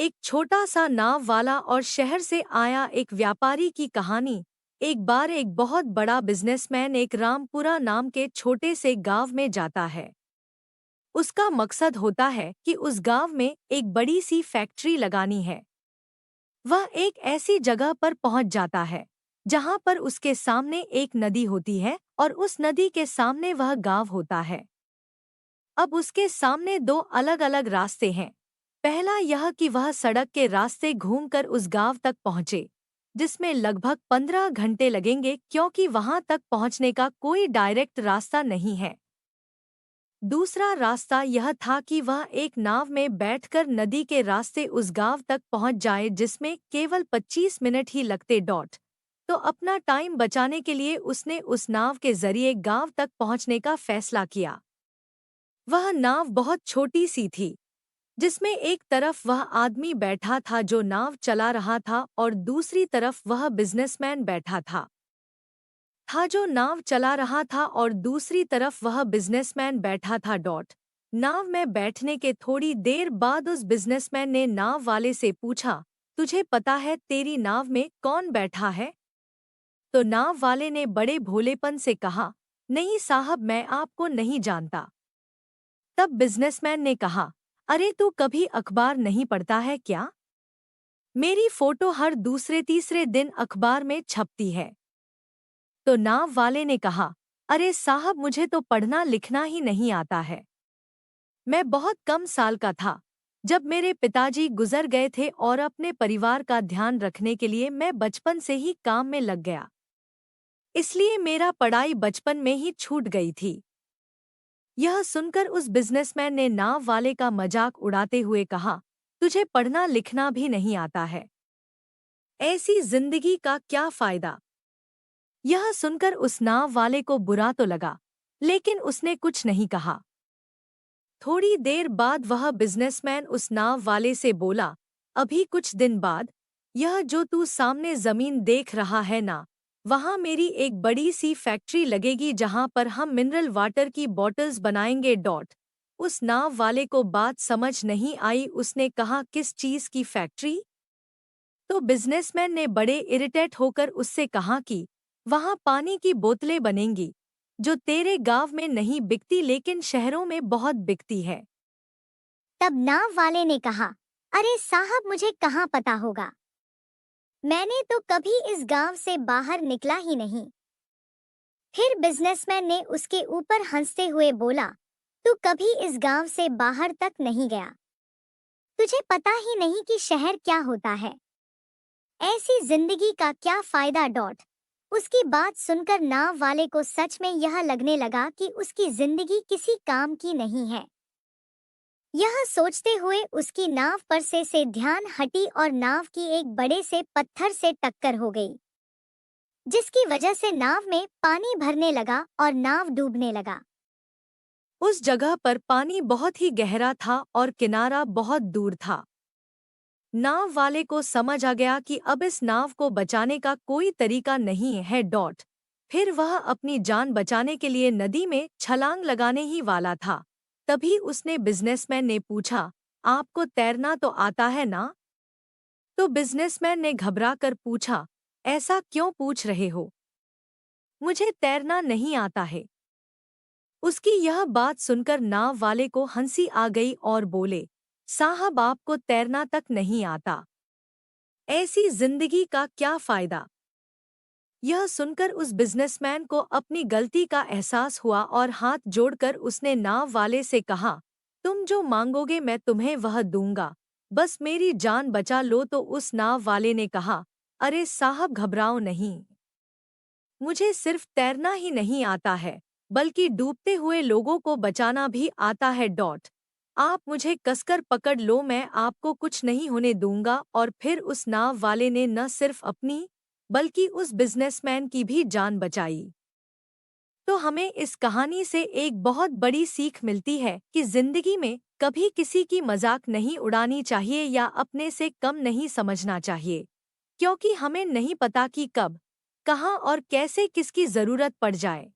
एक छोटा सा नाव वाला और शहर से आया एक व्यापारी की कहानी। एक बार एक बहुत बड़ा बिजनेसमैन एक रामपुरा नाम के छोटे से गांव में जाता है। उसका मकसद होता है कि उस गांव में एक बड़ी सी फैक्ट्री लगानी है। वह एक ऐसी जगह पर पहुंच जाता है जहां पर उसके सामने एक नदी होती है और उस नदी के सामने वह गांव होता है। अब उसके सामने दो अलग अलग रास्ते हैं। पहला यह कि वह सड़क के रास्ते घूमकर उस गांव तक पहुंचे, जिसमें लगभग 15 घंटे लगेंगे क्योंकि वहां तक पहुंचने का कोई डायरेक्ट रास्ता नहीं है। दूसरा रास्ता यह था कि वह एक नाव में बैठकर नदी के रास्ते उस गांव तक पहुंच जाए, जिसमें केवल 25 मिनट ही लगते। तो अपना टाइम बचाने के लिए उसने उस नाव के जरिए गांव तक पहुंचने का फैसला किया। वह नाव बहुत छोटी सी थी, जिसमें एक तरफ वह आदमी बैठा था जो नाव चला रहा था और दूसरी तरफ वह बिजनेसमैन बैठा था जो नाव चला रहा था और दूसरी तरफ वह बिजनेसमैन बैठा था। नाव में बैठने के थोड़ी देर बाद उस बिजनेसमैन ने नाव वाले से पूछा, तुझे पता है तेरी नाव में कौन बैठा है? तो नाव वाले ने बड़े भोलेपन से कहा, नहीं साहब, मैं आपको नहीं जानता। तब बिजनेसमैन ने कहा, अरे तू कभी अखबार नहीं पढ़ता है क्या? मेरी फोटो हर दूसरे तीसरे दिन अखबार में छपती है। तो नाव वाले ने कहा, अरे साहब, मुझे तो पढ़ना लिखना ही नहीं आता है। मैं बहुत कम साल का था जब मेरे पिताजी गुजर गए थे और अपने परिवार का ध्यान रखने के लिए मैं बचपन से ही काम में लग गया। इसलिए मेरा पढ़ाई बचपन में ही छूट गई थी। यह सुनकर उस बिजनेसमैन ने नाव वाले का मजाक उड़ाते हुए कहा, तुझे पढ़ना लिखना भी नहीं आता है, ऐसी जिंदगी का क्या फायदा? यह सुनकर उस नाव वाले को बुरा तो लगा, लेकिन उसने कुछ नहीं कहा। थोड़ी देर बाद वह बिजनेसमैन उस नाव वाले से बोला, अभी कुछ दिन बाद यह जो तू सामने जमीन देख रहा है ना, वहाँ मेरी एक बड़ी सी फैक्ट्री लगेगी जहाँ पर हम मिनरल वाटर की बॉटल्स बनाएंगे। उस नाव वाले को बात समझ नहीं आई। उसने कहा, किस चीज़ की फैक्ट्री? तो बिजनेसमैन ने बड़े इरिटेट होकर उससे कहा कि वहाँ पानी की बोतलें बनेंगी, जो तेरे गांव में नहीं बिकती लेकिन शहरों में बहुत बिकती है। तब नाव वाले ने कहा, अरे साहब, मुझे कहाँ पता होगा, मैंने तो कभी इस गांव से बाहर निकला ही नहीं। फिर बिजनेसमैन ने उसके ऊपर हंसते हुए बोला, तू कभी इस गांव से बाहर तक नहीं गया, तुझे पता ही नहीं कि शहर क्या होता है, ऐसी जिंदगी का क्या फायदा। उसकी बात सुनकर नाव वाले को सच में यह लगने लगा कि उसकी जिंदगी किसी काम की नहीं है। यह सोचते हुए उसकी नाव पर से ध्यान हटी और नाव की एक बड़े से पत्थर से टक्कर हो गई, जिसकी वजह से नाव में पानी भरने लगा और नाव डूबने लगा। उस जगह पर पानी बहुत ही गहरा था और किनारा बहुत दूर था। नाव वाले को समझ आ गया कि अब इस नाव को बचाने का कोई तरीका नहीं है। फिर वह अपनी जान बचाने के लिए नदी में छलांग लगाने ही वाला था। तभी उसने बिजनेसमैन ने पूछा, आपको तैरना तो आता है ना? तो बिजनेसमैन ने घबरा कर पूछा, ऐसा क्यों पूछ रहे हो? मुझे तैरना नहीं आता है। उसकी यह बात सुनकर नाव वाले को हंसी आ गई और बोले, साहब, आपको तैरना तक नहीं आता, ऐसी जिंदगी का क्या फायदा? यह सुनकर उस बिजनेसमैन को अपनी गलती का एहसास हुआ और हाथ जोड़कर उसने नाव वाले से कहा, तुम जो मांगोगे मैं तुम्हें वह दूंगा, बस मेरी जान बचा लो। तो उस नाव वाले ने कहा, अरे साहब, घबराओ नहीं, मुझे सिर्फ तैरना ही नहीं आता है, बल्कि डूबते हुए लोगों को बचाना भी आता है। आप मुझे कसकर पकड़ लो, मैं आपको कुछ नहीं होने दूंगा। और फिर उस नाव वाले ने न सिर्फ अपनी बल्कि उस बिजनेसमैन की भी जान बचाई। तो हमें इस कहानी से एक बहुत बड़ी सीख मिलती है कि जिंदगी में कभी किसी की मजाक नहीं उड़ानी चाहिए या अपने से कम नहीं समझना चाहिए, क्योंकि हमें नहीं पता कि कब, कहाँ और कैसे किसकी जरूरत पड़ जाए।